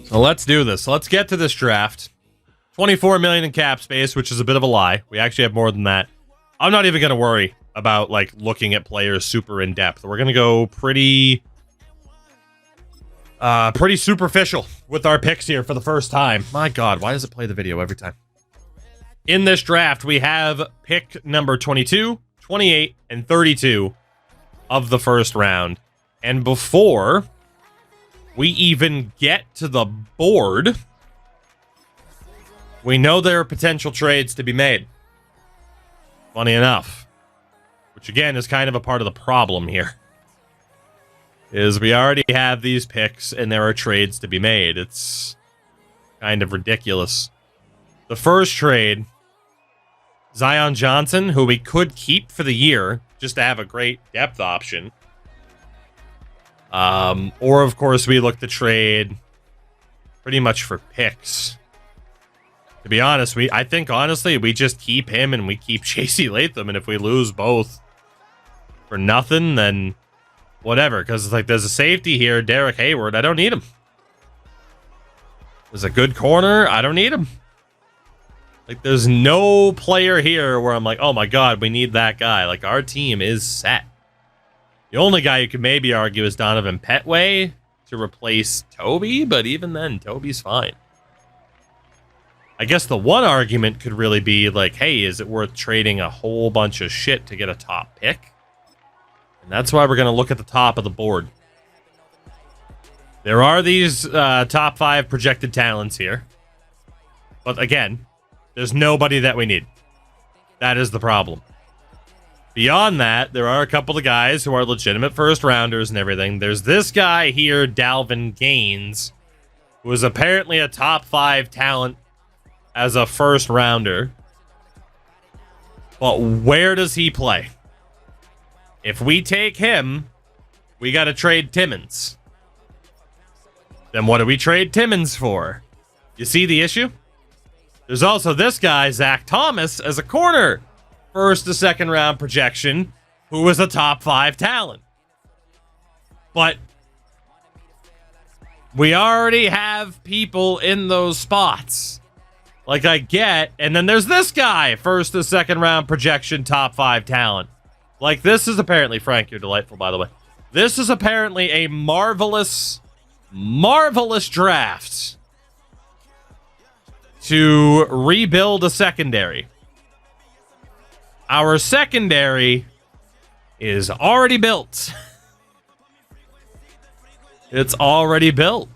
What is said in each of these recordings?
So let's do this. Let's get to this draft. 24 million in cap space, which is a bit of a lie. We actually have more than that. I'm not even going to worry about like looking at players super in depth. We're going to go pretty superficial with our picks here for the first time. My God, why does it play the video every time? In this draft, we have pick number 22, 28, and 32 of the first round. And before we even get to the board, we know there are potential trades to be made. Funny enough. Which again is kind of a part of the problem here. Is we already have these picks and there are trades to be made. It's kind of ridiculous. The first trade, Zion Johnson, who we could keep for the year just to have a great depth option. Or of course we look to trade pretty much for picks. To be honest, I think honestly we just keep him and we keep JC Latham, and if we lose both for nothing, then whatever. Because it's like there's a safety here, Derek Hayward. I don't need him. There's a good corner. I don't need him. Like there's no player here where I'm like, oh my God, we need that guy. Like our team is set. The only guy you could maybe argue is Donovan Petway to replace Toby, but even then, Toby's fine. I guess the one argument could really be like, hey, is it worth trading a whole bunch of shit to get a top pick? And that's why we're going to look at the top of the board. There are these top 5 projected talents here. But again, there's nobody that we need. That is the problem. Beyond that, there are a couple of guys who are legitimate first rounders and everything. There's this guy here, Dalvin Gaines, who is apparently a top 5 talent as a first rounder. But where does he play? If we take him, we got to trade Timmons. Then what do we trade Timmons for? You see the issue? There's also this guy, Zach Thomas, as a corner. First to second round projection, who was a top 5 talent. But we already have people in those spots. Like I get, and then there's this guy, first to second round projection, top 5 talent. Like this is apparently, Frank, you're delightful, by the way. This is apparently a marvelous, marvelous draft to rebuild a secondary. Our secondary is already built. It's already built.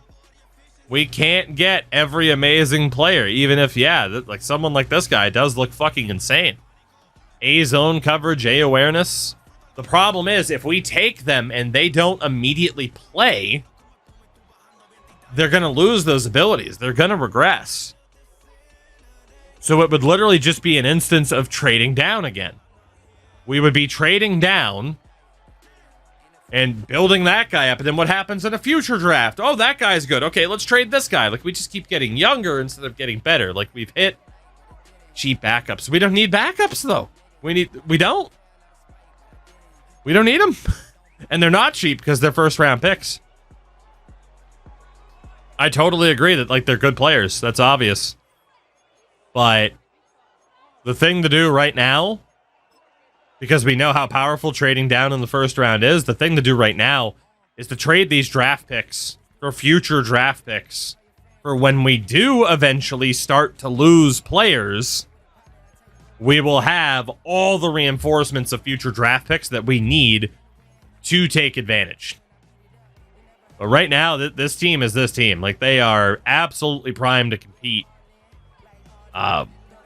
We can't get every amazing player, even if, yeah, like someone like this guy does look fucking insane. A zone coverage, A awareness. The problem is, if we take them and they don't immediately play, they're going to lose those abilities. They're going to regress. So it would literally just be an instance of trading down again. We would be trading down and building that guy up. And then what happens in a future draft? Oh, that guy's good. Okay, let's trade this guy. Like, we just keep getting younger instead of getting better. Like, we've hit cheap backups. We don't need backups, though. We don't need them. And they're not cheap because they're first round picks. I totally agree that, like, they're good players. That's obvious. But the thing to do right now, because we know how powerful trading down in the first round is, the thing to do right now is to trade these draft picks for future draft picks for when we do eventually start to lose players. We will have all the reinforcements of future draft picks that we need to take advantage. But right now, this team is this team. Like, they are absolutely primed to compete.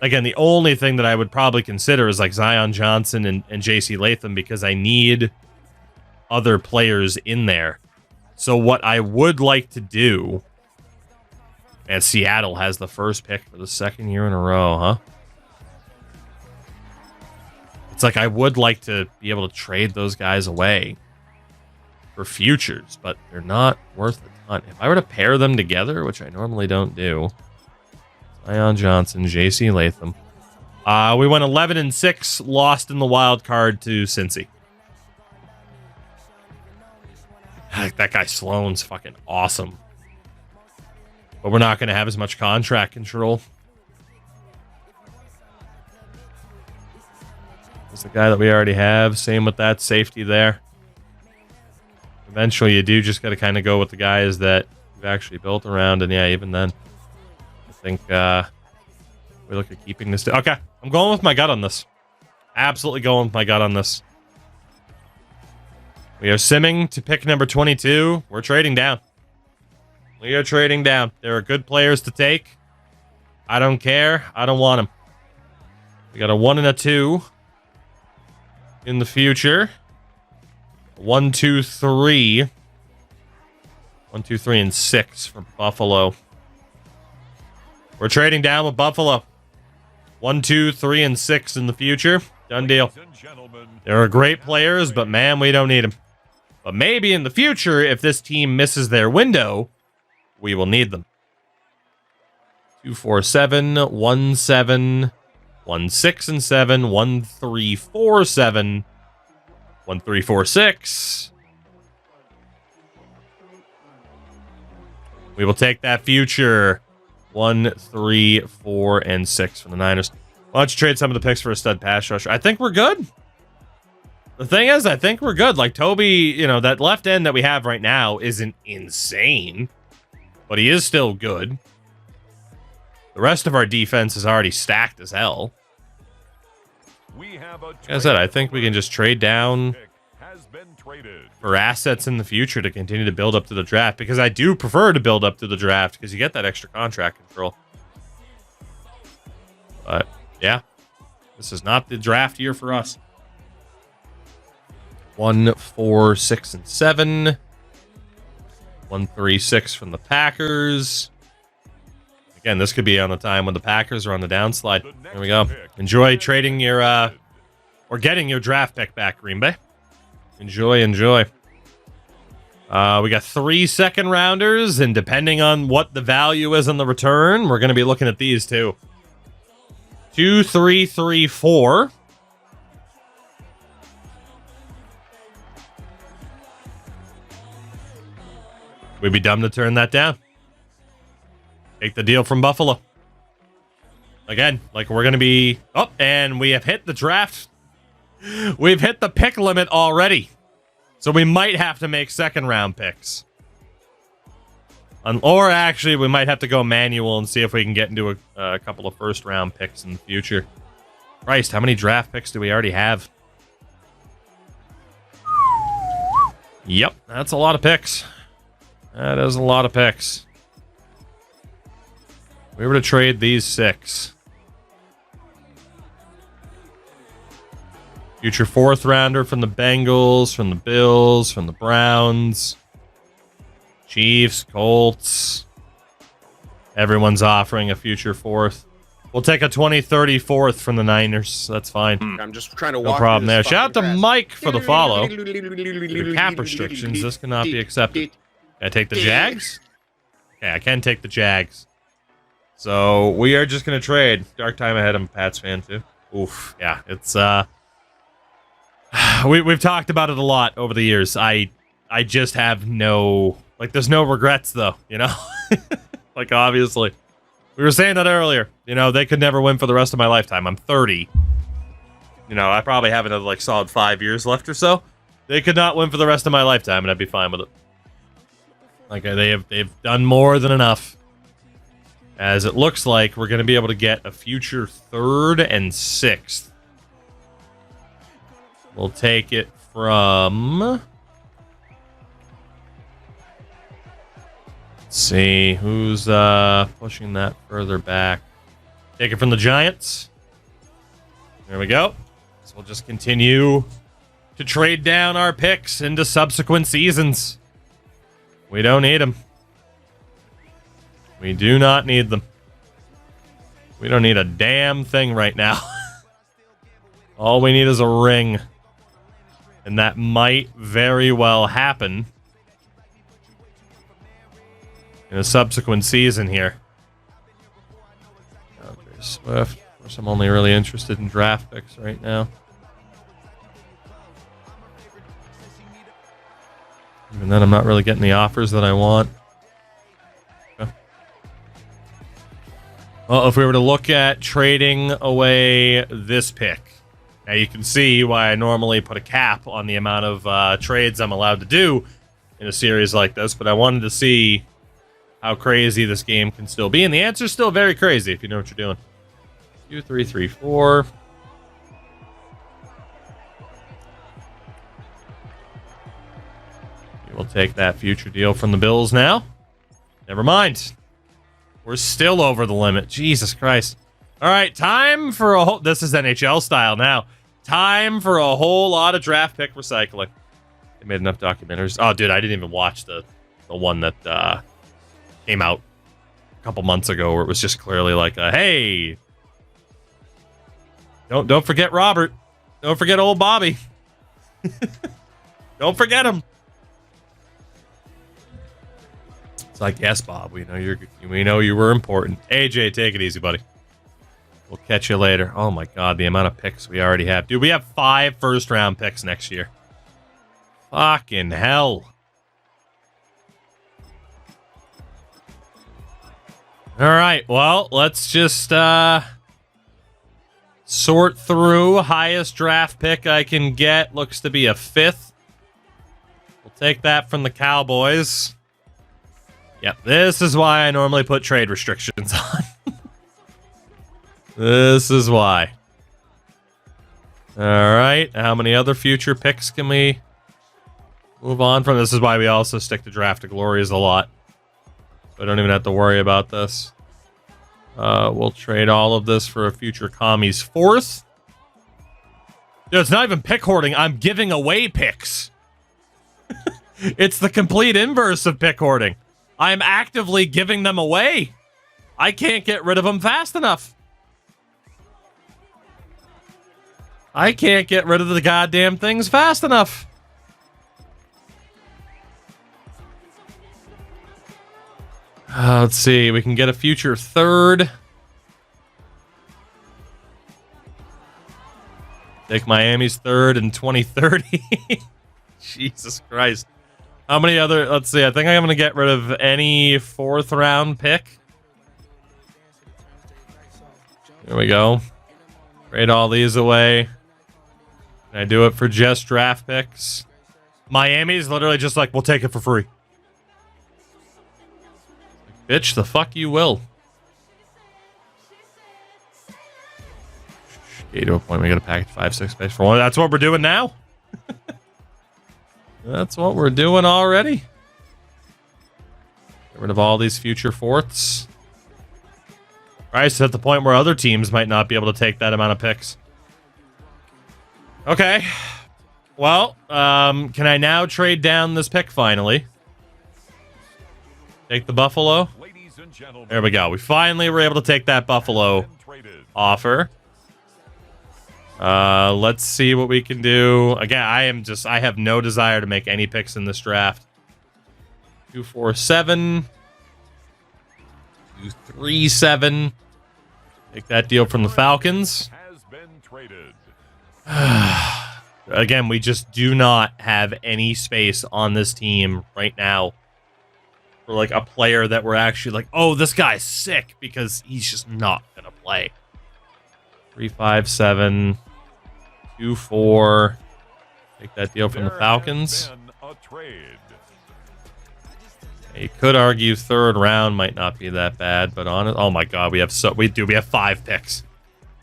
Again, the only thing that I would probably consider is like Zion Johnson and JC Latham, because I need other players in there. So what I would like to do, and Seattle has the first pick for the second year in a row, huh? It's like I would like to be able to trade those guys away for futures, but they're not worth a ton. If I were to pair them together, which I normally don't do, Zion Johnson, JC Latham. We went 11-6, lost in the wild card to Cincy. That guy Sloan's fucking awesome. but we're not going to have as much contract control. There's the guy that we already have. Same with that safety there. Eventually, you do just got to kind of go with the guys that you've actually built around. And yeah, even then, I think we look at keeping this. Okay, I'm going with my gut on this. Absolutely going with my gut on this. We are simming to pick number 22. We're trading down. We are trading down. There are good players to take. I don't care. I don't want them. We got a 1 and a 2 in the future. 1, 2, 3. 1, 2, 3, and 6 for Buffalo. We're trading down with Buffalo. 1, 2, 3, and 6 in the future. Done deal. There are great players, but man, we don't need them. But maybe in the future, if this team misses their window, we will need them. 2, 4, 7, 1, 7, 1, 6, and 7, 1, 3, 4, 7, 1, 3, 4, 6. We will take that future. 1, 3, 4, and 6 from the Niners. Why don't you trade some of the picks for a stud pass rusher? I think we're good. The thing is, I think we're good. Like Toby, you know, that left end that we have right now isn't insane, but he is still good. The rest of our defense is already stacked as hell. Like I said, I think we can just trade down for assets in the future to continue to build up to the draft, because I do prefer to build up to the draft because you get that extra contract control. But yeah, this is not the draft year for us. 1, 4, 6, and 7. 1, 3, 6 from the Packers. Again, this could be on the time when the Packers are on the downslide. There we go. Enjoy trading your, or getting your draft pick back, Green Bay. Enjoy, enjoy. We got 3 second rounders, and depending on what the value is on the return, we're going to be looking at these too. 2, 3, 3, 4. We'd be dumb to turn that down. Take the deal from Buffalo. Again, like we're going to be... Oh, and we have hit the draft. We've hit the pick limit already. So we might have to make second round picks. Or actually, we might have to go manual and see if we can get into a couple of first round picks in the future. Christ, how many draft picks do we already have? Yep, that's a lot of picks. That is a lot of picks. If we were to trade these 6. Future 4th rounder from the Bengals, from the Bills, from the Browns, Chiefs, Colts. Everyone's offering a future 4th. We'll take a 2034th from the Niners. That's fine. I'm just trying to no walk problem there. Shout out to fast. Mike for the follow. Due to cap restrictions, this cannot be accepted. Can I take the Jags? Okay, I can take the Jags. So we are just going to trade. Dark time ahead. I'm a Pats fan too. Oof. Yeah, it's... We've talked about it a lot over the years. I just have no... Like, there's no regrets, though, you know? Like, obviously. We were saying that earlier. You know, they could never win for the rest of my lifetime. I'm 30. You know, I probably have another, like, solid 5 years left or so. They could not win for the rest of my lifetime, and I'd be fine with it. Like, they've done more than enough. As it looks like we're going to be able to get a future 3rd and 6th. We'll take it from... Let's see, who's pushing that further back? Take it from the Giants. There we go. So we'll just continue to trade down our picks into subsequent seasons. We don't need them. We do not need them. We don't need a damn thing right now. All we need is a ring. And that might very well happen in a subsequent season here. Okay, Swift. Of course, I'm only really interested in draft picks right now. Even then, I'm not really getting the offers that I want. Okay. Well, if we were to look at trading away this pick, now you can see why I normally put a cap on the amount of trades I'm allowed to do in a series like this, but I wanted to see how crazy this game can still be, and the answer's still very crazy if you know what you're doing. 2, 3, 3, 4. We'll take that future deal from the Bills now. Never mind. We're still over the limit. Jesus Christ. All right, time for a whole... This is NHL style now. Time for a whole lot of draft pick recycling. They made enough documentaries. Oh, dude, I didn't even watch the one that came out a couple months ago where it was just clearly like, hey, don't forget Robert. Don't forget old Bobby. Don't forget him. It's like, yes, Bob, we know you were important. AJ, take it easy, buddy. We'll catch you later. Oh my God, the amount of picks we already have. Dude, we have 5 first-round picks next year. Fucking hell. All right, well, let's just sort through. Highest draft pick I can get looks to be a 5th. We'll take that from the Cowboys. Yep, this is why I normally put trade restrictions on. This is why. All right, how many other future picks can we move on from? This is why we also stick to Draft to Glories a lot. I don't even have to worry about this. We'll trade all of this for a future Commies 4th. Dude, it's not even pick hoarding. I'm giving away picks. It's the complete inverse of pick hoarding. I'm actively giving them away. I can't get rid of them fast enough. I can't get rid of the goddamn things fast enough. Let's see. We can get a future 3rd. Take Miami's 3rd in 2030. Jesus Christ. How many other... Let's see. I think I'm going to get rid of any 4th round pick. There we go. Trade all these away. Can I do it for just draft picks? Miami's literally just like, we'll take it for free. Bitch, the fuck you will. Okay, to a point we got a package 5, 6 space for 1. That's what we're doing now. That's what we're doing already. Get rid of all these future 4ths. Christ, at the point where other teams might not be able to take that amount of picks. Okay. Well, can I now trade down this pick finally? Take the Buffalo. There we go. We finally were able to take that Buffalo offer. Let's see what we can do. Again, I have no desire to make any picks in this draft. 2, 4, 7. 2, 3, 7. Take that deal from the Falcons. Again, we just do not have any space on this team right now for like a player that we're actually like, oh, this guy's sick, because he's just not gonna play. 3, 5, 7. 2, 4. Take that deal from the Falcons. You could argue 3rd round might not be that bad, but on it. Oh my God, we have 5 picks.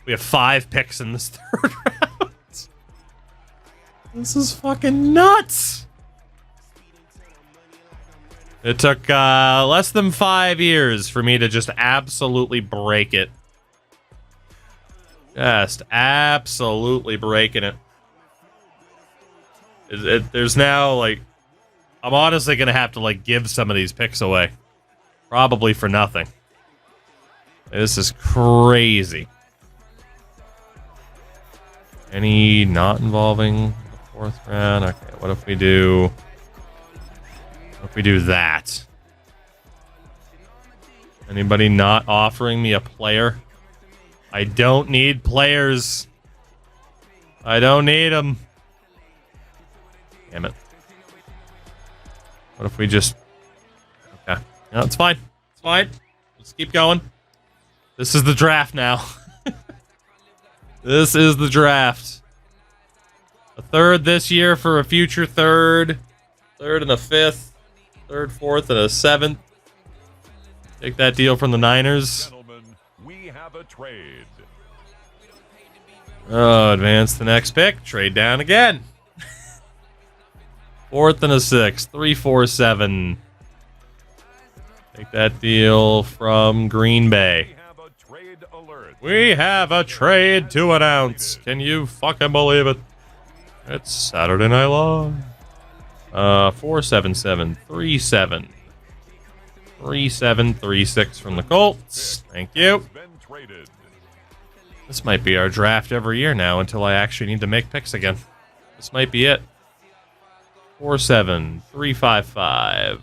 We have 5 picks in this 3rd round. This is fucking nuts. It took less than 5 years for me to just absolutely break it. Just absolutely breaking it. There's now, like... I'm honestly going to have to, like, give some of these picks away. Probably for nothing. This is crazy. Any not involving the 4th round? Okay, what if we do... What if we do that? Anybody not offering me a player? I don't need players. I don't need them. Damn it. What if we just... Okay. No, it's fine. It's fine. Let's keep going. This is the draft now. This is the draft. A third this year for a future third. Third and a fifth. Third, fourth, and a seventh. Take that deal from the Niners. Gentlemen, we have a trade. Oh, advance the next pick. Trade down again. Fourth and a sixth. 3, 4, 7. Take that deal from Green Bay. We have a trade alert. We have a trade to announce. Can you fucking believe it? It's Saturday Night Live. 4, 7, 7. 3, 7. 3, 7, 3, 6 from the Colts. Thank you. Been traded. This might be our draft every year now until I actually need to make picks again. This might be it. 4, 7, 3, 5, 5.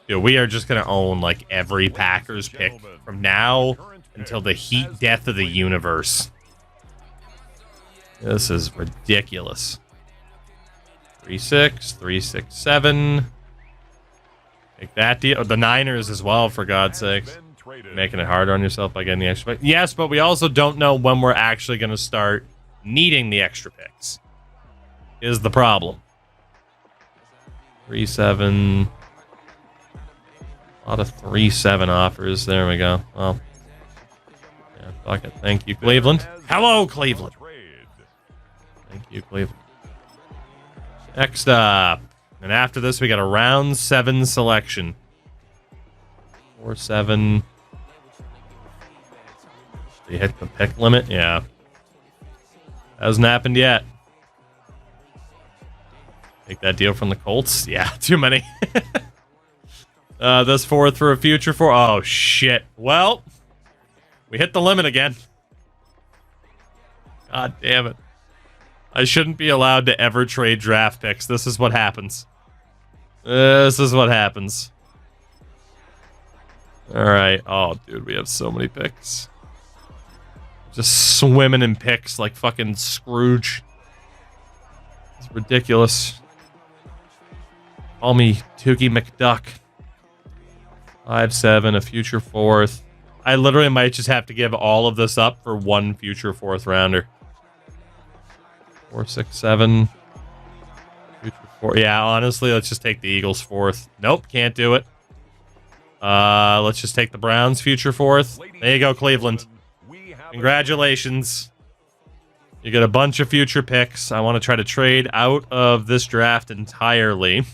Dude, we are just going to own like every Packers pick from now until the heat death of the universe. This is ridiculous. 3, 6, 3, 6, 7. Take that deal. The Niners as well, for God's sakes. Making it harder on yourself by getting the extra pick. Yes, but we also don't know when we're actually going to start needing the extra picks. Is the problem. 3, 7. A lot of 3, 7 offers. There we go. Well, yeah, fuck it. Thank you, Cleveland. Hello, Cleveland. Thank you, Cleveland. Next up. And after this, we got a round 7 selection. 4, 7. Did you hit the pick limit? Yeah. Hasn't happened yet. Take that deal from the Colts? Yeah, too many. This fourth for a future for... Oh, shit. Well, we hit the limit again. God damn it. I shouldn't be allowed to ever trade draft picks. This is what happens. This is what happens. Alright. Oh, dude, we have so many picks. Just swimming in picks like fucking Scrooge. It's ridiculous. Call me Tookie McDuck. 5, 7, a future fourth. I literally might just have to give all of this up for one future fourth rounder. 4, 6, 7. Future four. Yeah, honestly, let's just take the Eagles fourth. Nope, can't do it. Let's just take the Browns future fourth. There you go, Cleveland. Congratulations. You get a bunch of future picks. I want to try to trade out of this draft entirely.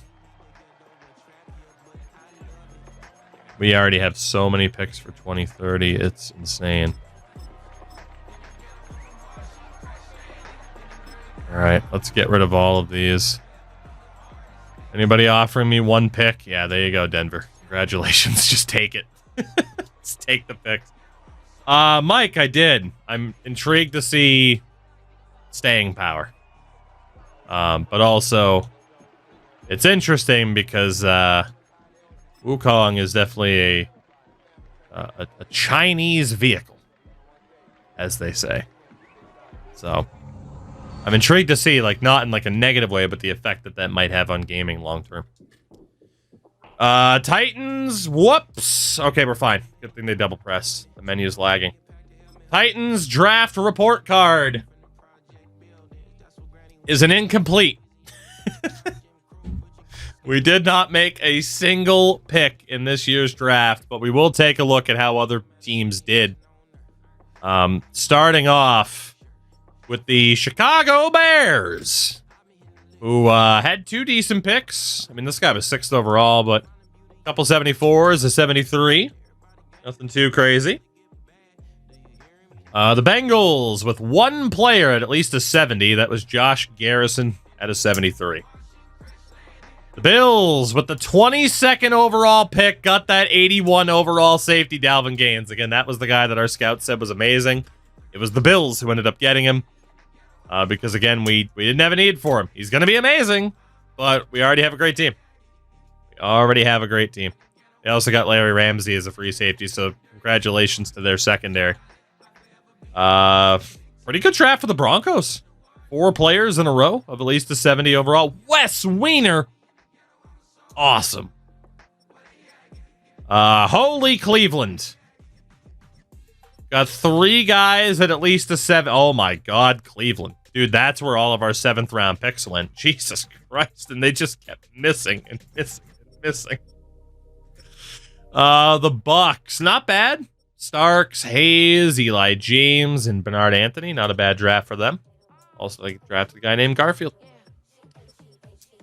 We already have so many picks for 2030. It's insane. All right, let's get rid of all of these. Anybody offering me one pick? Yeah, there you go, Denver. Congratulations. Just take it. Just take the picks. Mike, I did. I'm intrigued to see staying power. But also, it's interesting because Wukong is definitely a Chinese vehicle, as they say. So, I'm intrigued to see, like, not in like a negative way, but the effect that that might have on gaming long term. Titans, whoops. Okay, we're fine. Good thing they double press. The menu's lagging. Titans draft report card is an incomplete. We did not make a single pick in this year's draft, but we will take a look at how other teams did. Starting off with the Chicago Bears, who had 2 decent picks. I mean, this guy was 6th overall, but a couple 74s, a 73. Nothing too crazy. The Bengals with 1 player at least a 70. That was Josh Garrison at a 73. The Bills with the 22nd overall pick got that 81 overall safety, Dalvin Gaines. Again, that was the guy that our scout said was amazing. It was the Bills who ended up getting him. Because, again, we didn't have a need for him. He's going to be amazing, but we already have a great team. We already have a great team. They also got Larry Ramsey as a free safety, so congratulations to their secondary. Pretty good draft for the Broncos. 4 players in a row of at least a 70 overall. Wes Weiner. Awesome. Holy Cleveland. Got 3 guys at least a 7. Oh my God, Cleveland. Dude, that's where all of our 7th round picks went. Jesus Christ. And they just kept missing and missing and missing. The Bucks, not bad. Starks, Hayes, Eli James, and Bernard Anthony. Not a bad draft for them. Also, they drafted a guy named Garfield.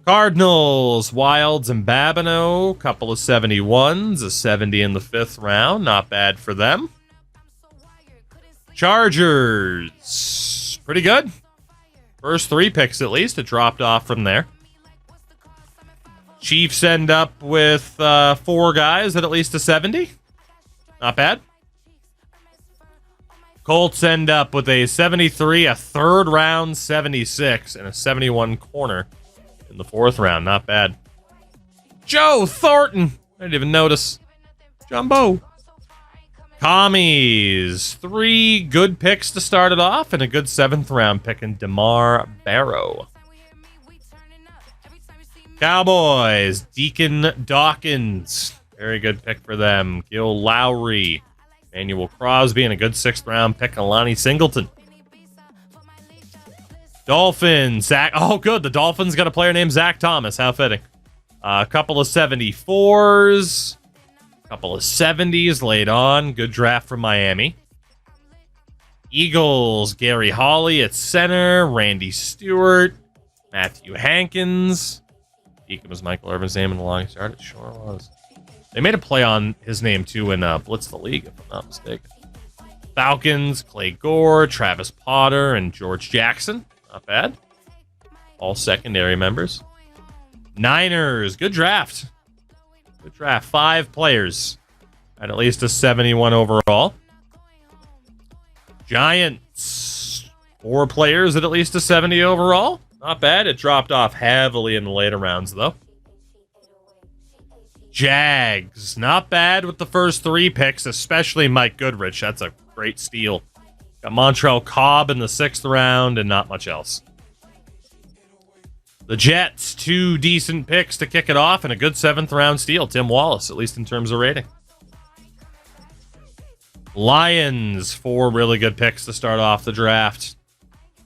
Cardinals, Wilds, and Babineau. Couple of 71s, a 70 in the 5th round. Not bad for them. Chargers, pretty good. First 3 picks at least. It dropped off from there. Chiefs end up with 4 guys at least a 70. Not bad. Colts end up with a 73, a 3rd round 76, and a 71 corner in the 4th round. Not bad. Joe Thornton. I didn't even notice. Jumbo. Commies. 3 good picks to start it off, and a good 7th round pick in DeMar Barrow. Cowboys. Deacon Dawkins. Very good pick for them. Gil Lowry. Emmanuel Crosby, and a good 6th round pick, Alani Singleton. Dolphins, Zach. Oh, good. The Dolphins got a player named Zach Thomas. How fitting. A couple of 74s. A couple of 70s laid on. Good draft from Miami. Eagles, Gary Hawley at center. Randy Stewart. Matthew Hankins. Deacon was Michael Irvin's name in the longest yard. It sure was. They made a play on his name, too, in Blitz the League, if I'm not mistaken. Falcons, Clay Gore, Travis Potter, and George Jackson. Not bad. All secondary members. Niners, good draft. Good draft. 5 players at least a 71 overall. Giants, 4 players at least a 70 overall. Not bad. It dropped off heavily in the later rounds, though. Jags, not bad with the first 3 picks, especially Mike Goodrich. That's a great steal. Got Montrell Cobb in the 6th round and not much else. The Jets, 2 decent picks to kick it off and a good 7th round steal. Tim Wallace, at least in terms of rating. Lions, 4 really good picks to start off the draft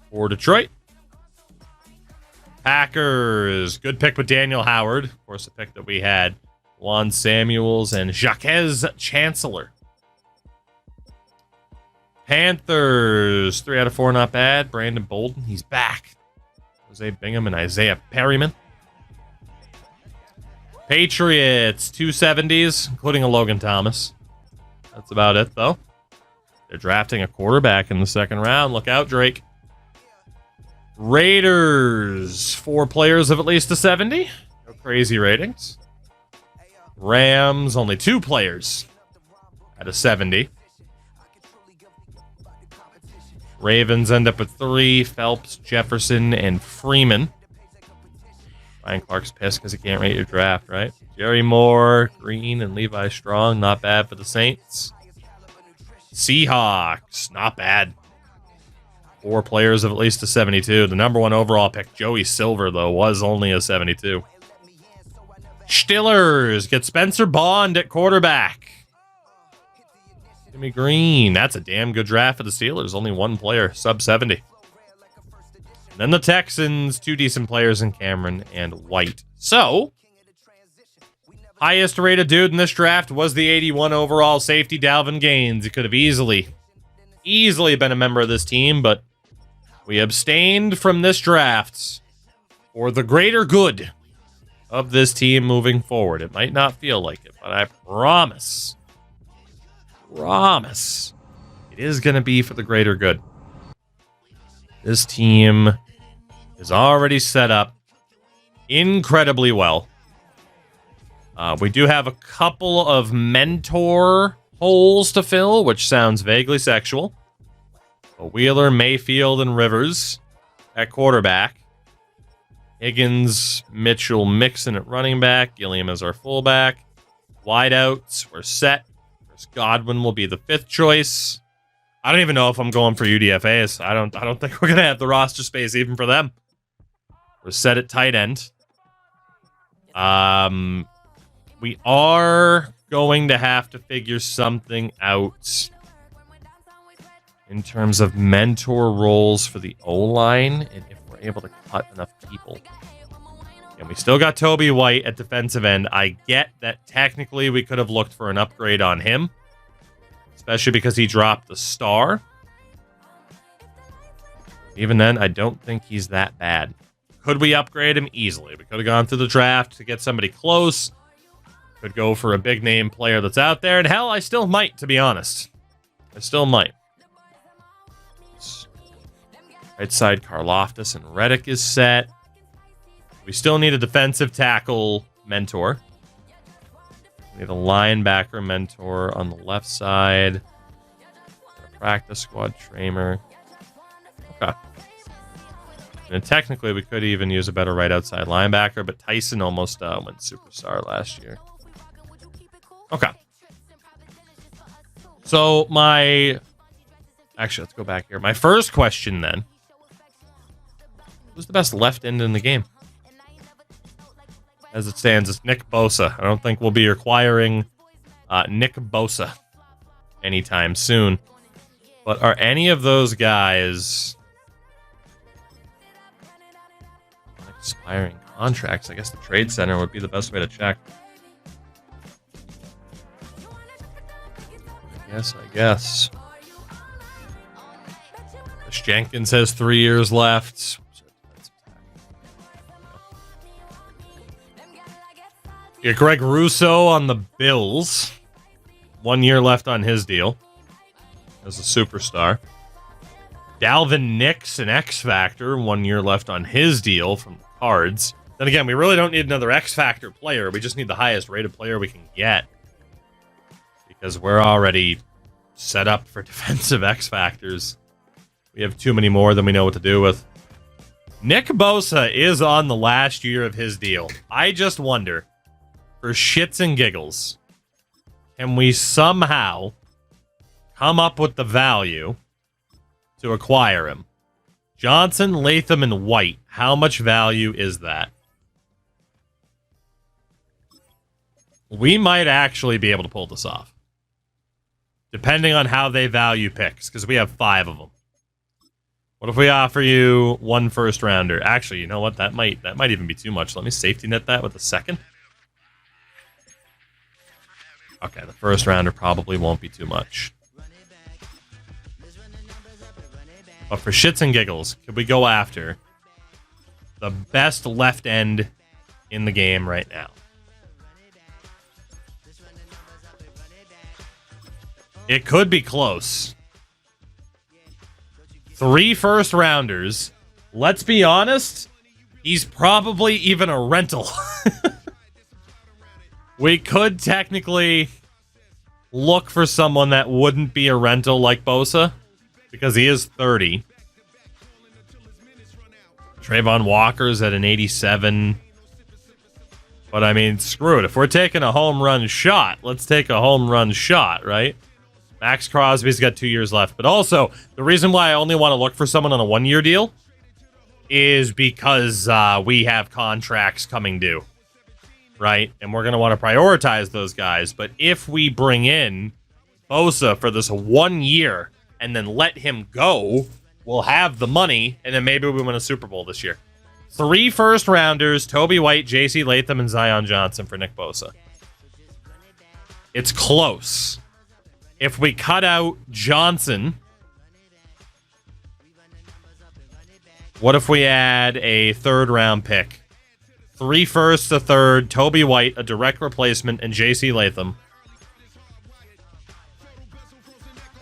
for Detroit. Packers, good pick with Daniel Howard. Of course, a pick that we had. Juan Samuels and Jacques Chancellor. Panthers, 3 out of 4, not bad. Brandon Bolden, he's back. Jose Bingham and Isaiah Perryman. Patriots, 2 70s, including a Logan Thomas. That's about it, though. They're drafting a quarterback in the 2nd round. Look out, Drake. Raiders, 4 players of at least a 70. No crazy ratings. Rams, only 2 players at a 70. Ravens end up with 3. Phelps, Jefferson, and Freeman. Ryan Clark's pissed because he can't rate your draft, right? Jerry Moore, Green, and Levi Strong. Not bad for the Saints. Seahawks, not bad. 4 players of at least a 72. The number 1 overall pick, Joey Silver, though, was only a 72. Steelers get Spencer Bond at quarterback. Jimmy Green. That's a damn good draft for the Steelers. Only 1 player, sub 70. And then the Texans, 2 decent players in Cameron and White. So, highest rated dude in this draft was the 81 overall safety, Dalvin Gaines. He could have easily been a member of this team, but we abstained from this draft for the greater good of this team moving forward. It might not feel like it, but I promise, it is going to be for the greater good. This team is already set up incredibly well. We do have a couple of mentor holes to fill, which sounds vaguely sexual. But Wheeler, Mayfield, and Rivers at quarterback. Higgins, Mitchell, Mixon at running back. Gilliam as our fullback. Wideouts, we're set. Chris Godwin will be the 5th choice. I don't even know if I'm going for UDFAs. I don't think we're gonna have the roster space even for them. We're set at tight end. We are going to have to figure something out in terms of mentor roles for the O-line, and if we're able to cut enough people. And we still got Toby White at defensive end. I get that technically we could have looked for an upgrade on him, especially because he dropped the star. Even then, I don't think he's that bad. Could we upgrade him? Easily. We could have gone through the draft to get somebody close. Could go for a big name player that's out there. And hell, I still might, to be honest. I still might. Right side, Karloftis and REDUX is set. We still need a defensive tackle mentor. We need a linebacker mentor on the left side. A practice squad trainer. Okay. And technically, we could even use a better right outside linebacker, but Tyson almost went superstar last year. Okay. So actually, let's go back here. My first question then. Who's the best left end in the game? As it stands, it's Nick Bosa. I don't think we'll be acquiring Nick Bosa anytime soon. But are any of those guys expiring contracts? I guess the trade center would be the best way to check. I guess. Chris Jenkins has 3 years left. You got Greg Russo on the Bills. 1 year left on his deal as a superstar. Dalvin Nix, an X Factor. 1 year left on his deal from the Cards. Then again, we really don't need another X Factor player. We just need the highest rated player we can get. Because we're already set up for defensive X Factors. We have too many more than we know what to do with. Nick Bosa is on the last year of his deal. I just wonder, for shits and giggles, can we somehow come up with the value to acquire him? Johnson, Latham, and White. How much value is that? We might actually be able to pull this off. Depending on how they value picks, because we have 5 of them. What if we offer you 1 first rounder? Actually, you know what? That might even be too much. Let me safety net that with a second. Okay, the first rounder probably won't be too much. But for shits and giggles, could we go after the best left end in the game right now? It could be close. 3 first rounders. Let's be honest, he's probably even a rental. We could technically look for someone that wouldn't be a rental like Bosa, because he is 30. Trayvon Walker's at an 87. But I mean, screw it. If we're taking a home run shot, let's take a home run shot, right? Max Crosby's got 2 years left. But also, the reason why I only want to look for someone on a 1 year deal is because we have contracts coming due. Right? And we're going to want to prioritize those guys. But if we bring in Bosa for this 1 year and then let him go, we'll have the money, and then maybe we win a Super Bowl this year. 3 first rounders, Toby White, JC Latham, and Zion Johnson for Nick Bosa. It's close. If we cut out Johnson, what if we add a 3rd round pick? 3 firsts, a 3rd, Toby White, a direct replacement, and JC Latham.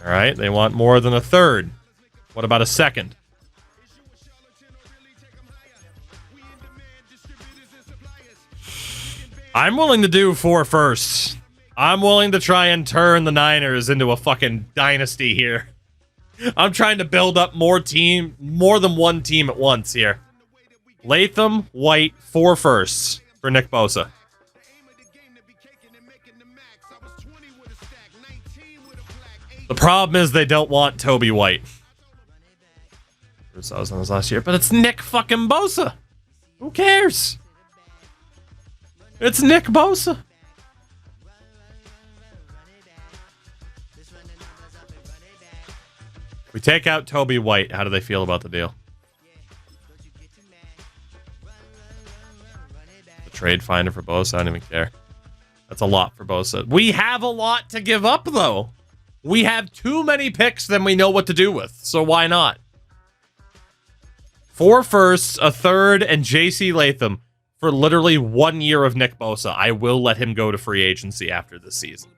All right, they want more than a 3rd. What about a 2nd? I'm willing to do 4 firsts. I'm willing to try and turn the Niners into a fucking dynasty here. I'm trying to build up more than one team at once here. Latham, White, 4 firsts for Nick Bosa. The problem is they don't want Toby White. That was on his last year, but it's Nick fucking Bosa. Who cares? It's Nick Bosa. We take out Toby White. How do they feel about the deal? The trade finder for Bosa. I don't even care. That's a lot for Bosa. We have a lot to give up, though. We have too many picks than we know what to do with. So why not? 4 firsts, a third, and J.C. Latham for literally 1 year of Nick Bosa. I will let him go to free agency after this season.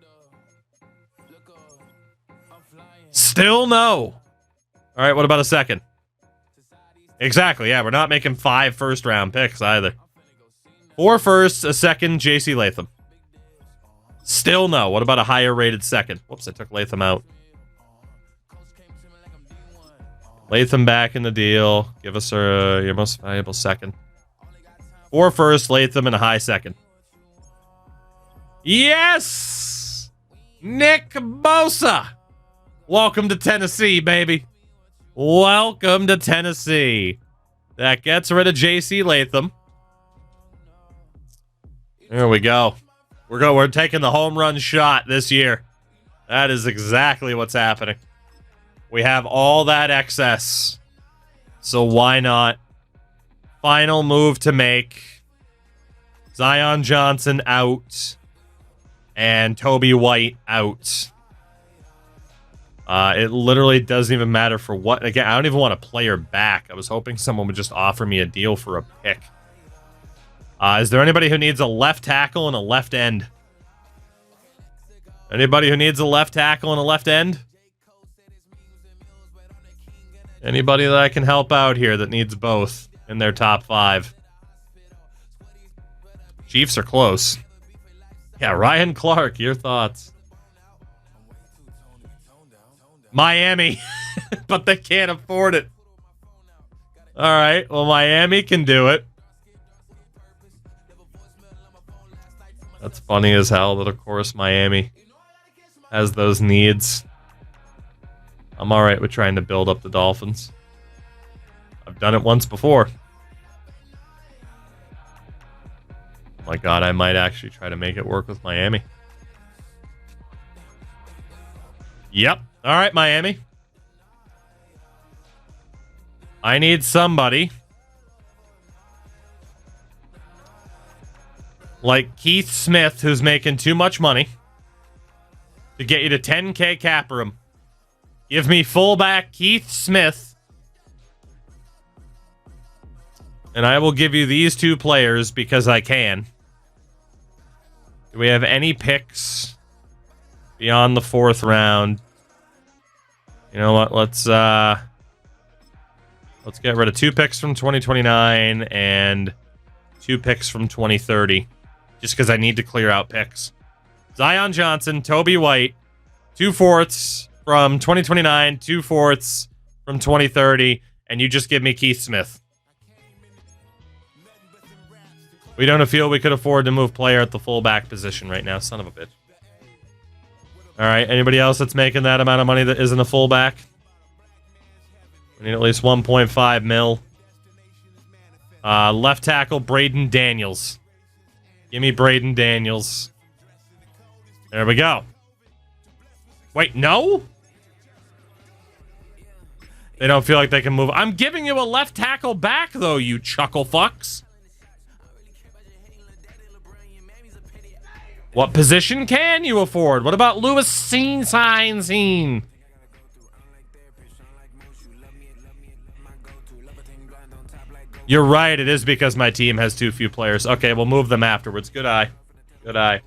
Still no. All right, what about a second? Exactly, yeah, we're not making 5 first-round picks either. 4 firsts, a second, J.C. Latham. Still no. What about a higher-rated second? Whoops, I took Latham out. Latham back in the deal. Give us your most valuable second. 4 first, Latham, and a high second. Yes! Nick Bosa! Welcome to Tennessee, baby. Welcome to Tennessee. That gets rid of J.C. Latham. There we go. We're taking the home run shot this year. That is exactly what's happening. We have all that excess. So why not? Final move to make. Zion Johnson out. And Toby White out. It literally doesn't even matter for what. Again, I don't even want a player back. I was hoping someone would just offer me a deal for a pick. Is there anybody who needs a left tackle and a left end? Anybody who needs a left tackle and a left end? Anybody that I can help out here that needs both in their top 5? Chiefs are close. Yeah, Ryan Clark, your thoughts? Miami, but they can't afford it. All right, well, Miami can do it. That's funny as hell that, of course, Miami has those needs. I'm all right with trying to build up the Dolphins. I've done it once before. Oh my God, I might actually try to make it work with Miami. Yep. All right, Miami. I need somebody like Keith Smith, who's making too much money, to get you to 10K cap room. Give me fullback Keith Smith, and I will give you these 2 players because I can. Do we have any picks beyond the 4th round? You know what? Let's get rid of 2 picks from 2029 and 2 picks from 2030, just because I need to clear out picks. Zion Johnson, Toby White, 2 fourths from 2029, 2 fourths from 2030, and you just give me Keith Smith. We don't feel we could afford to move player at the fullback position right now. Son of a bitch. All right, anybody else that's making that amount of money that isn't a fullback? We need at least 1.5 mil. Left tackle, Braden Daniels. Give me Braden Daniels. There we go. Wait, no? They don't feel like they can move. I'm giving you a left tackle back, though, you chuckle fucks. What position can you afford? What about Lewis Scene? You're right, it is because my team has too few players. Okay, we'll move them afterwards. Good eye. Good eye.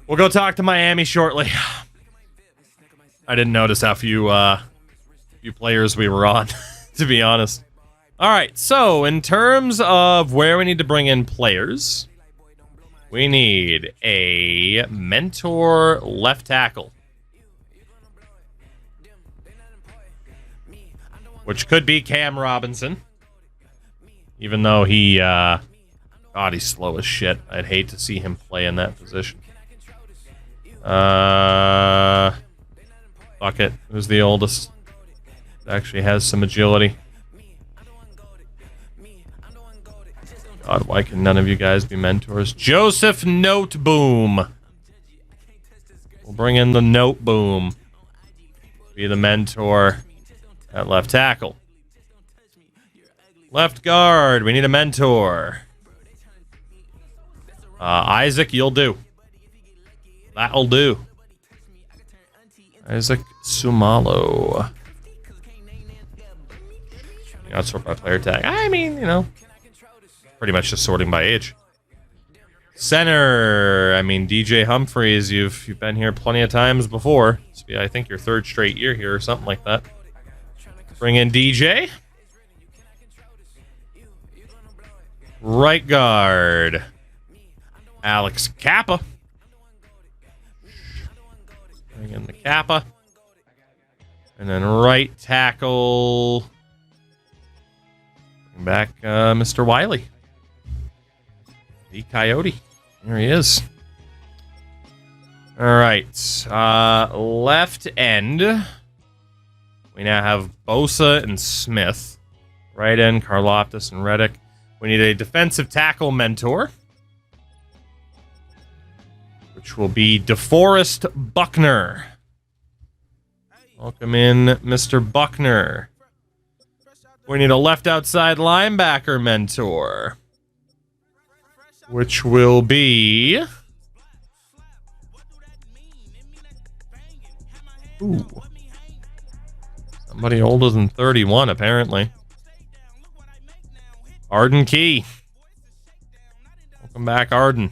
We'll go talk to Miami shortly. I didn't notice how few players we were on, to be honest. All right, so in terms of where we need to bring in players, we need a mentor left tackle, which could be Cam Robinson, even though he, God, he's slow as shit. I'd hate to see him play in that position. Fuck it. Who's the oldest? Actually has some agility. God, why can none of you guys be mentors? Joseph Noteboom. We'll bring in the Noteboom. Be the mentor at left tackle. Left guard, we need a mentor. Isaac, you'll do. That'll do. Isaac Sumalo. You know, sort by player tag. I mean, you know, pretty much just sorting by age. Center. I mean, DJ Humphreys. You've been here plenty of times before. This will be, I think, your third straight year here or something like that. Bring in DJ. Right guard. Alex Kappa. Bring in the Kappa. And then right tackle. Bring back Mr. Wiley. The Coyote. There he is. All right. Left end. We now have Bosa and Smith. Right end, Karloftis and Reddick. We need a defensive tackle mentor, which will be DeForest Buckner. Welcome in, Mr. Buckner. We need a left outside linebacker mentor, which will be... Ooh. Somebody older than 31, apparently. Arden Key. Welcome back, Arden.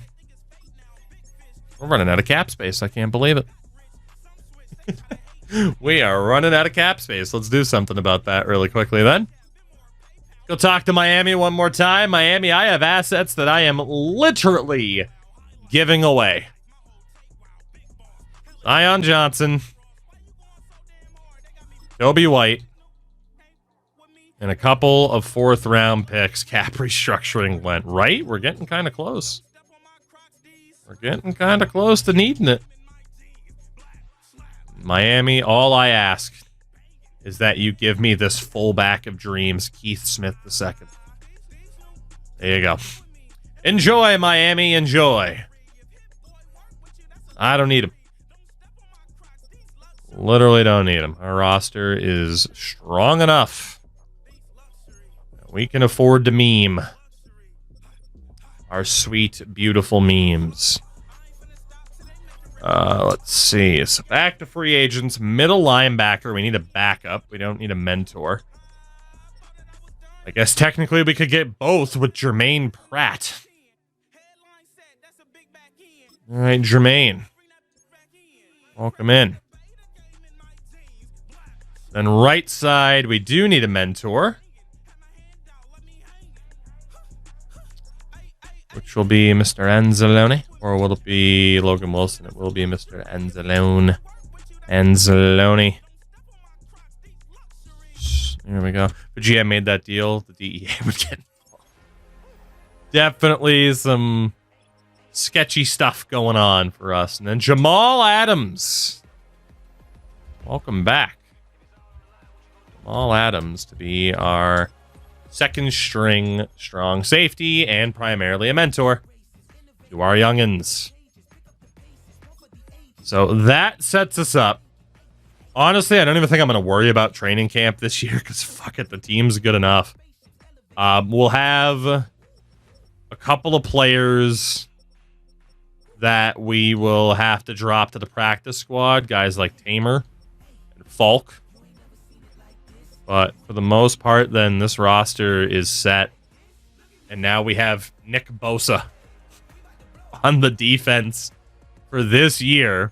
We're running out of cap space. I can't believe it. We are running out of cap space. Let's do something about that really quickly then. Go talk to Miami one more time. Miami, I have assets that I am literally giving away. Zion Johnson. Kobe White. And a couple of fourth-round picks. Cap restructuring went right. We're getting kind of close. We're getting kind of close to needing it. Miami, all I ask is that you give me this fullback of dreams, Keith Smith II. There you go. Enjoy, Miami. Enjoy. I don't need him. Literally don't need him. Our roster is strong enough. We can afford to meme our sweet, beautiful memes. Let's see. So back to free agents. Middle linebacker. We need a backup. We don't need a mentor. I guess technically we could get both with Jermaine Pratt. All right, Jermaine. Welcome in. Then right side, we do need a mentor. Which will be Mr. Anzalone. Or will it be Logan Wilson? It will be Mr. Anzalone. Anzalone. There we go. If GM made that deal, the DEA would get involved. Definitely some sketchy stuff going on for us. And then Jamal Adams. Welcome back. Jamal Adams to be our second string strong safety and primarily a mentor to our youngins. So that sets us up. Honestly, I don't even think I'm going to worry about training camp this year because fuck it, the team's good enough. We'll have a couple of players that we will have to drop to the practice squad. Guys like Tamer and Falk. But for the most part, then this roster is set. And now we have Nick Bosa on the defense for this year.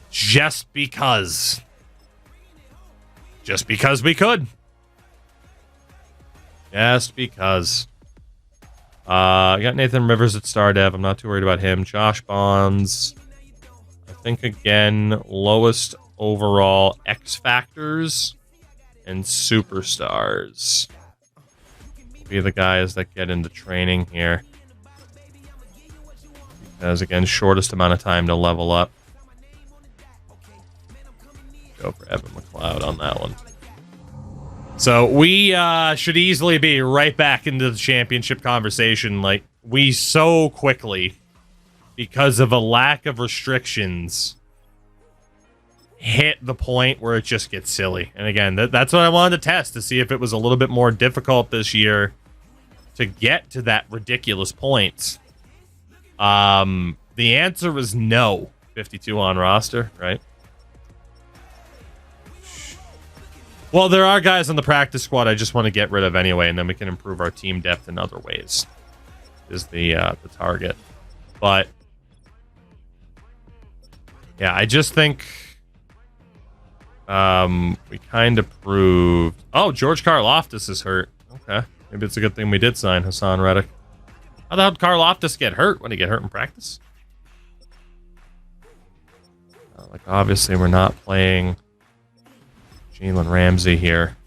Just because. Just because we could. Just because. I got Nathan Rivers at Star Dev. I'm not too worried about him. Josh Bonds. I think, again, lowest overall X Factors and superstars will be the guys that get into training here. Because, again, shortest amount of time to level up. Go for Evan McLeod on that one. So we should easily be right back into the championship conversation. Like, we so quickly, because of a lack of restrictions, hit the point where it just gets silly. And again, that's what I wanted to test, to see if it was a little bit more difficult this year to get to that ridiculous point. The answer is no. 52 on roster, right? Well, there are guys on the practice squad I just want to get rid of anyway, and then we can improve our team depth in other ways, is the target. But yeah, I just think we kind of proved... Oh, George Karlaftis is hurt. Okay. Maybe it's a good thing we did sign Hassan Reddick. How the hell did Karlaftis get hurt? When did he get hurt in practice? Like, obviously, we're not playing Jalen Ramsey here.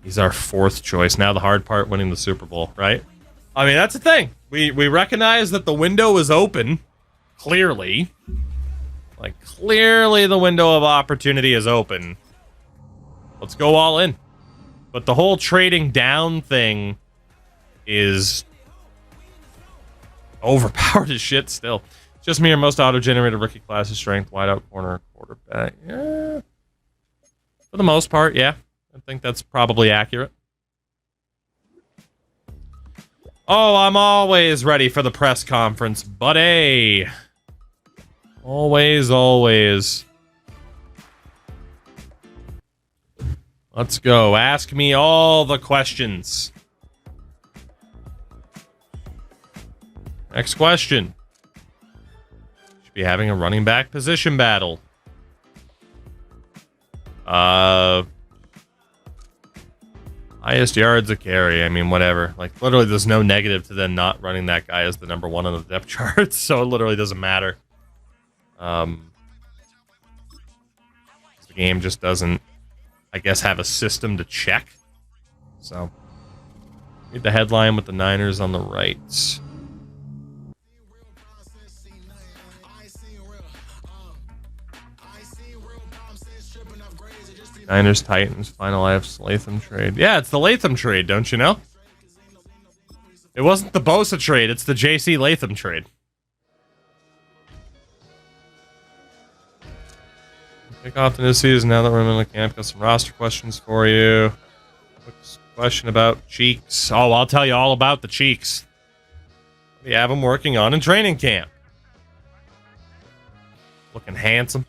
He's our 4th choice. Now the hard part, winning the Super Bowl, right? I mean, that's the thing. We recognize that the window is open, clearly. Like, clearly the window of opportunity is open. Let's go all in. But the whole trading down thing is overpowered as shit still. Just me or most auto-generated rookie classes, strength, wideout, corner, quarterback. Yeah. For the most part, yeah. I think that's probably accurate. Oh, I'm always ready for the press conference, buddy. Always, always. Let's go. Ask me all the questions. Next question. Should be having a running back position battle. Highest yards a carry. I mean, whatever. Like, literally, there's no negative to them not running that guy as the number 1 on the depth chart, so it literally doesn't matter. The game just doesn't, I guess, have a system to check. So, read the headline with the Niners on the right. Niners Titans finalize Latham trade. Yeah, it's the Latham trade, don't you know? It wasn't the Bosa trade, it's the JC Latham trade. Kick off the new season now that we're in the camp. Got some roster questions for you. Quick question about cheeks. Oh, I'll tell you all about the cheeks. We have them working on in training camp. Looking handsome.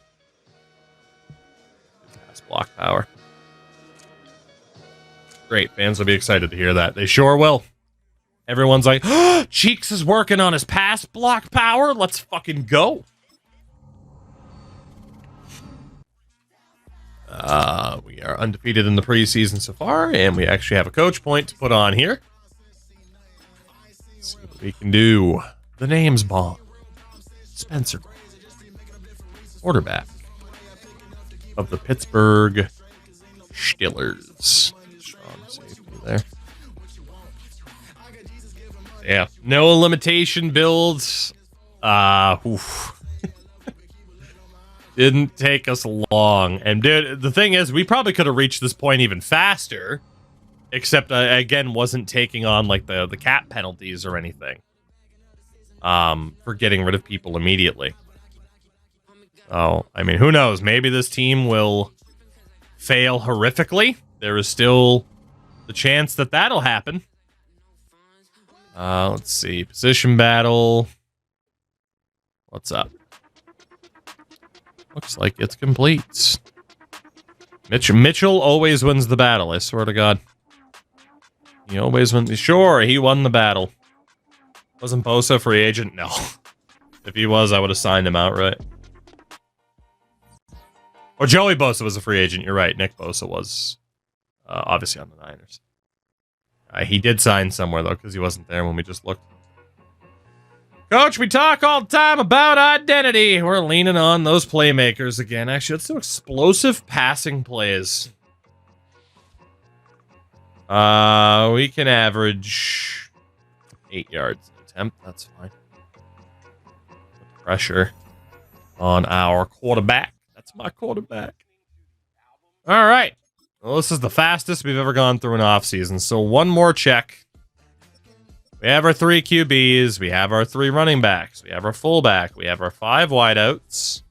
Block power. Great. Fans will be excited to hear that. They sure will. Everyone's like, oh, Cheeks is working on his pass block power. Let's fucking go. We are undefeated in the preseason so far, and we actually have a coach point to put on here. Let's see what we can do. The name's Bond. Spencer. Quarterback of the Pittsburgh Steelers. Strong safety there. Yeah, no limitation builds. Didn't take us long. And dude, the thing is, we probably could have reached this point even faster. Except, again, wasn't taking on, like, the cap penalties or anything. For getting rid of people immediately. Oh, I mean, who knows? Maybe this team will fail horrifically. There is still the chance that that'll happen. Let's see. Position battle. What's up? Looks like it's complete. Mitchell always wins the battle, I swear to God. He always wins. Sure, he won the battle. Wasn't Bosa a free agent? No. If he was, I would have signed him outright. Or Joey Bosa was a free agent. You're right. Nick Bosa was obviously on the Niners. He did sign somewhere, though, because he wasn't there when we just looked. Coach, we talk all the time about identity. We're leaning on those playmakers again. Actually, let's do explosive passing plays. We can average 8 yards an attempt. That's fine. Put pressure on our quarterback. That's my quarterback. All right. Well, this is the fastest we've ever gone through an offseason. So one more check. We have our 3 QBs. We have our 3 running backs. We have our fullback. We have our 5 wideouts.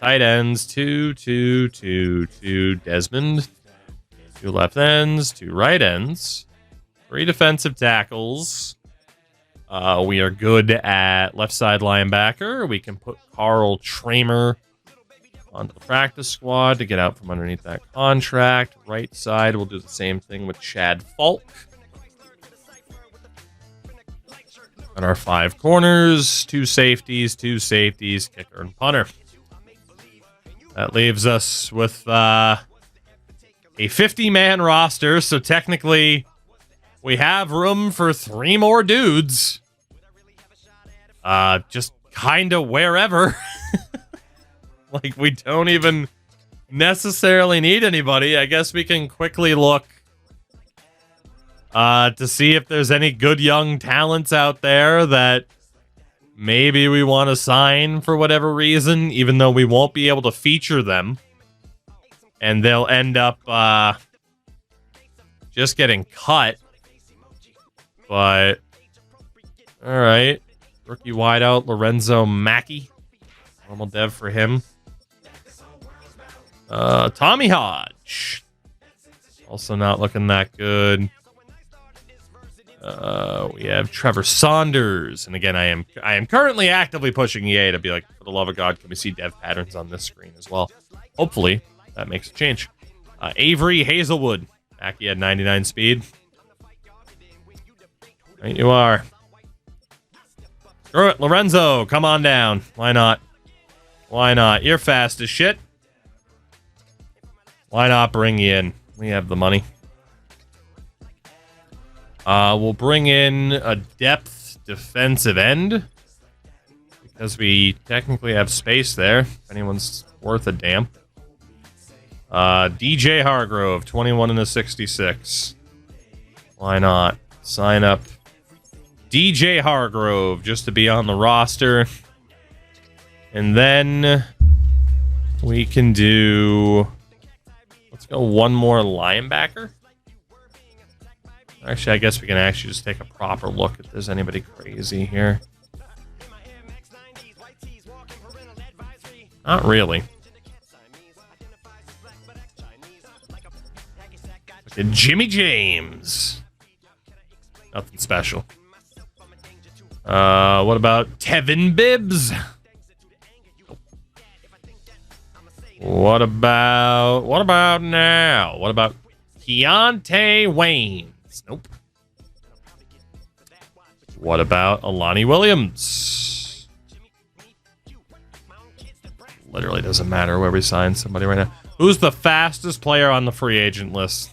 tight ends, 2, 2, 2, 2. Desmond. 2 left ends, 2 right ends. 3 defensive tackles. We are good at left side linebacker. We can put Carl Tramer onto the practice squad to get out from underneath that contract. Right side, we'll do the same thing with Chad Falk. And our 5 corners, 2 safeties, kicker and punter. That leaves us with a 50-man roster, so technically we have room for 3 more dudes. Just kind of wherever. Like, we don't even necessarily need anybody. I guess we can quickly look to see if there's any good young talents out there that maybe we want to sign for whatever reason, even though we won't be able to feature them. And they'll end up just getting cut. But, all right. Rookie wideout, Lorenzo Mackey. Normal dev for him. Tommy Hodge. Also not looking that good. We have Trevor Saunders. And again, I am currently actively pushing EA to be like, for the love of God, can we see dev patterns on this screen as well? Hopefully, that makes a change. Avery Hazelwood. Mackey had 99 speed. Right you are. Screw it, Lorenzo, come on down. Why not? Why not? You're fast as shit. Why not bring you in? We have the money. We'll bring in a depth defensive end. Because we technically have space there. If anyone's worth a damn. DJ Hargrove, 21 and a 66. Why not? Sign up DJ Hargrove just to be on the roster. And then we can do... Let's go one more linebacker. Actually, I guess we can actually just take a proper look if there's anybody crazy here. Not really. Look at Jimmy James. Nothing special. What about Tevin Bibbs? What about now? What about Keontae Waynes? Nope. What about Alani Williams? Literally doesn't matter where we sign somebody right now. Who's the fastest player on the free agent list?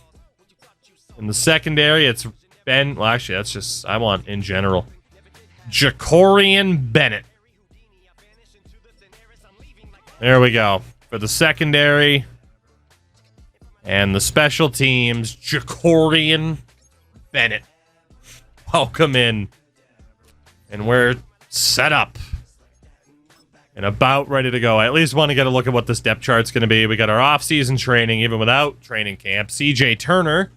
In the secondary, it's Ben. Well, actually, that's just, I want in general. Jacorian Bennett. There we go. For the secondary and the special teams, Jacorian Bennett. Welcome in. And we're set up. And about ready to go. I at least want to get a look at what this depth chart's going to be. We got our off-season training, even without training camp. CJ Turner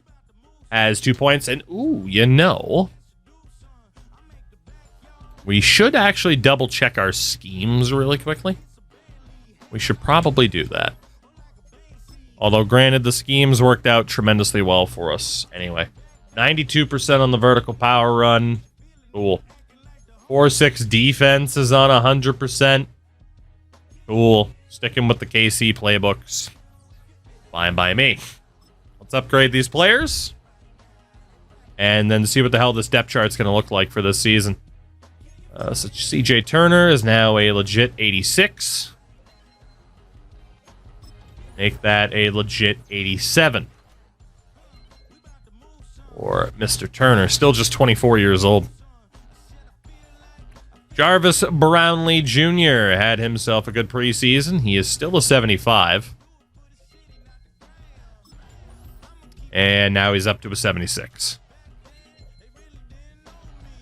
has 2 points. And, ooh, you know, we should actually double-check our schemes really quickly. We should probably do that. Although, granted, the schemes worked out tremendously well for us. Anyway, 92% on the vertical power run. Cool. 4-6 defense is on 100%. Cool. Sticking with the KC playbooks. Fine by me. Let's upgrade these players. And then see what the hell this depth chart's going to look like for this season. So CJ Turner is now a legit 86. Make that a legit 87. Or Mr. Turner, still just 24 years old. Jarvis Brownlee Jr. had himself a good preseason. He is still a 75. And now he's up to a 76.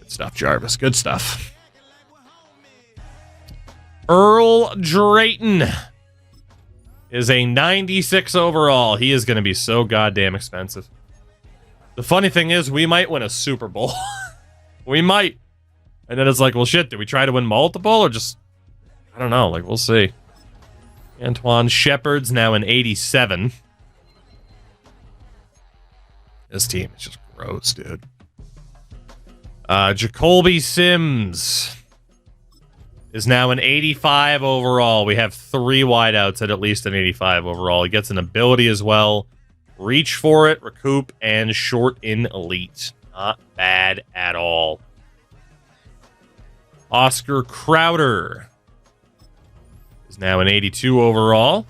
Good stuff, Jarvis. Good stuff. Earl Drayton is a 96 overall. He is going to be so goddamn expensive. The funny thing is, we might win a Super Bowl. We might. And then it's like, well, shit, do we try to win multiple or just... I don't know. Like, we'll see. Antoine Shepard's now an 87. This team is just gross, dude. Jacoby Sims is now an 85 overall. We have 3 wideouts at least an 85 overall. He gets an ability as well. Reach for it, recoup, and short in elite. Not bad at all. Oscar Crowder is now an 82 overall.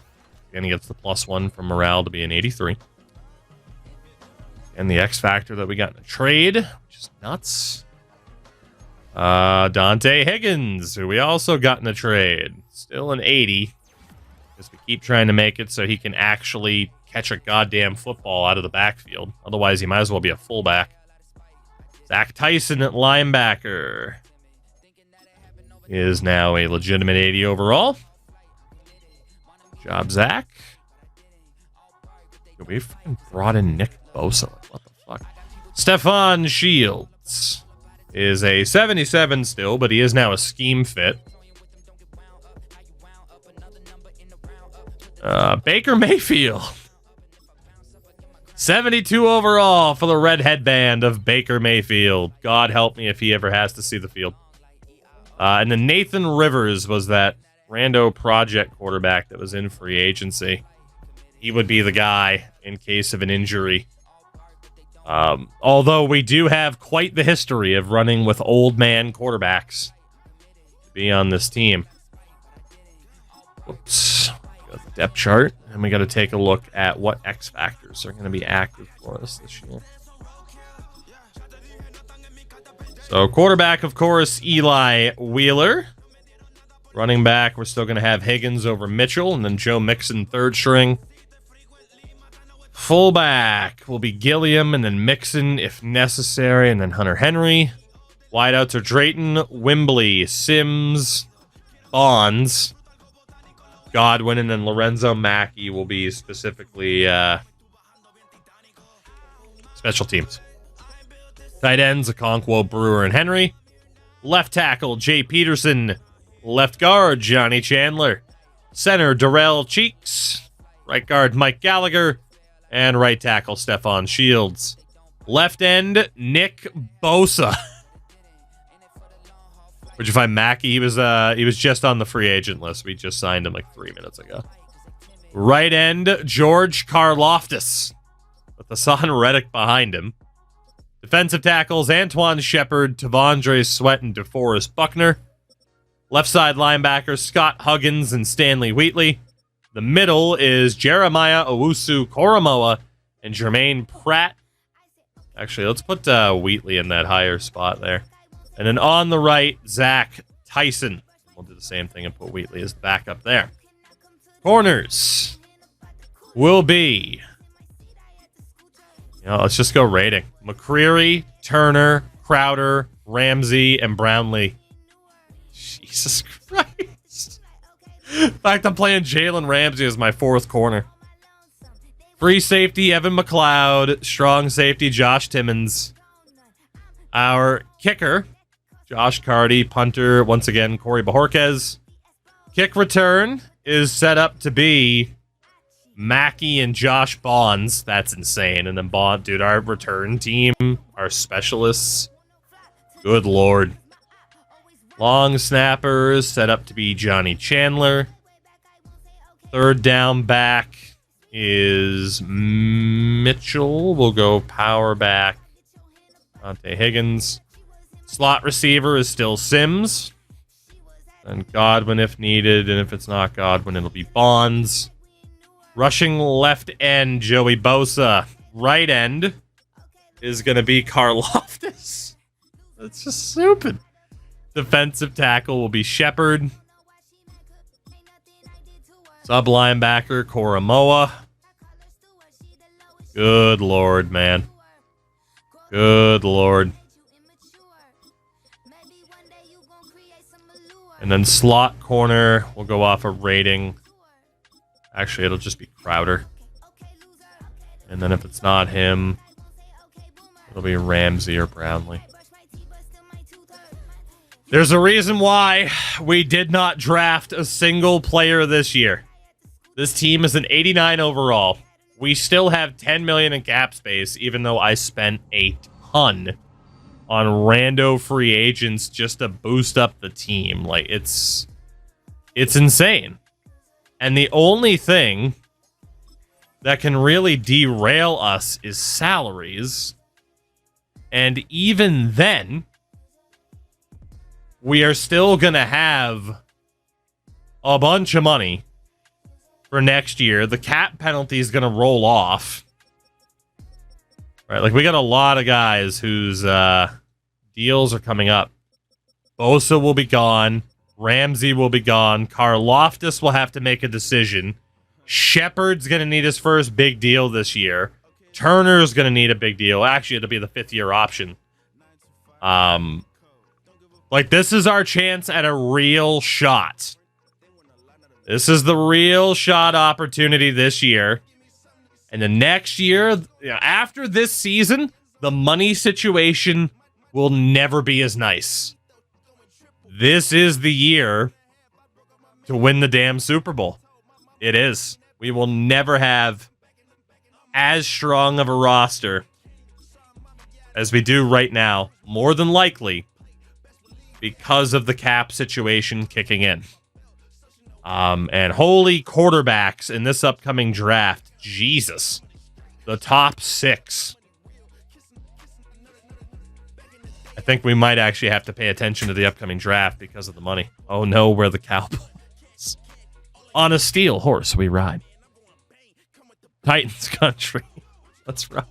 Again, he gets the +1 from morale to be an 83. And the X Factor that we got in a trade, which is nuts. Dante Higgins, who we also got in a trade. Still an 80. Because we keep trying to make it so he can actually catch a goddamn football out of the backfield. Otherwise, he might as well be a fullback. Zach Tyson at linebacker is now a legitimate 80 overall. Job, Zach. We fucking brought in Nick Bosa. What the fuck? Stephon Shields is a 77 still, but he is now a scheme fit. Baker Mayfield. 72 overall for the red headband of Baker Mayfield. God help me if he ever has to see the field. And then Nathan Rivers was that rando project quarterback that was in free agency. He would be the guy in case of an injury. Although we do have quite the history of running with old man quarterbacks to be on this team. Whoops. Got the depth chart. And we got to take a look at what X factors are going to be active for us this year. So quarterback, of course, Eli Wheeler. Running back, we're still going to have Higgins over Mitchell, and then Joe Mixon third string. Fullback will be Gilliam, and then Mixon if necessary, and then Hunter Henry. Wideouts are Drayton, Wimbley, Sims, Bonds, Godwin, and then Lorenzo Mackey will be specifically special teams. Tight ends, Okonkwo, Brewer, and Henry. Left tackle, Jay Peterson. Left guard, Johnny Chandler. Center, Darrell Cheeks. Right guard, Mike Gallagher. And right tackle, Stephon Shields. Left end, Nick Bosa. Where'd you find Mackey? He was just on the free agent list. We just signed him like 3 minutes ago. Right end, George Karloftis. With Hassan Reddick behind him. Defensive tackles, Antoine Shepard, Tavondre Sweat, and DeForest Buckner. Left side linebackers, Scott Huggins and Stanley Wheatley. The middle is Jeremiah Owusu-Koramoah and Jermaine Pratt. Actually, let's put Wheatley in that higher spot there. And then on the right, Zach Tyson. We'll do the same thing and put Wheatley as the backup there. Corners will be... let's just go rating. McCreary, Turner, Crowder, Ramsey, and Brownlee. Jesus Christ. In fact, I'm playing Jalen Ramsey as my fourth corner. Free safety, Evan McLeod. Strong safety, Josh Timmons. Our kicker, Josh Carty. Punter, once again, Corey Bajorquez. Kick return is set up to be Mackey and Josh Bonds. That's insane. And then Bond, dude, our return team, our specialists. Good Lord. Long snappers set up to be Johnny Chandler. Third down back is Mitchell. We'll go power back. Dante Higgins. Slot receiver is still Sims. And Godwin if needed. And if it's not Godwin, it'll be Bonds. Rushing left end, Joey Bosa. Right end is going to be Karloftis. That's just stupid. Defensive tackle will be Shepard. Sub linebacker, Koramoah. Good Lord, man. Good Lord. And then slot corner, we'll go off a rating. Actually, it'll just be Crowder. And then if it's not him, it'll be Ramsey or Brownlee. There's a reason why we did not draft a single player this year. This team is an 89 overall. We still have 10 million in cap space, even though I spent a ton on rando free agents just to boost up the team. Like, it's insane. And the only thing that can really derail us is salaries. And even then, we are still going to have a bunch of money for next year. The cap penalty is going to roll off. Right, like we got a lot of guys whose deals are coming up. Bosa will be gone. Ramsey will be gone. Karloftis will have to make a decision. Shepard's going to need his first big deal this year. Turner's going to need a big deal. Actually, it'll be the 5th-year option. Like, this is our chance at a real shot. This is the real shot opportunity this year. And the next year, after this season, the money situation will never be as nice. This is the year to win the damn Super Bowl. It is. We will never have as strong of a roster as we do right now, more than likely, because of the cap situation kicking in. And holy quarterbacks in this upcoming draft. Jesus. The top 6. I think we might actually have to pay attention to the upcoming draft because of the money. Oh no, we're the Cowboys. On a steel horse we ride. Titans country. Let's ride.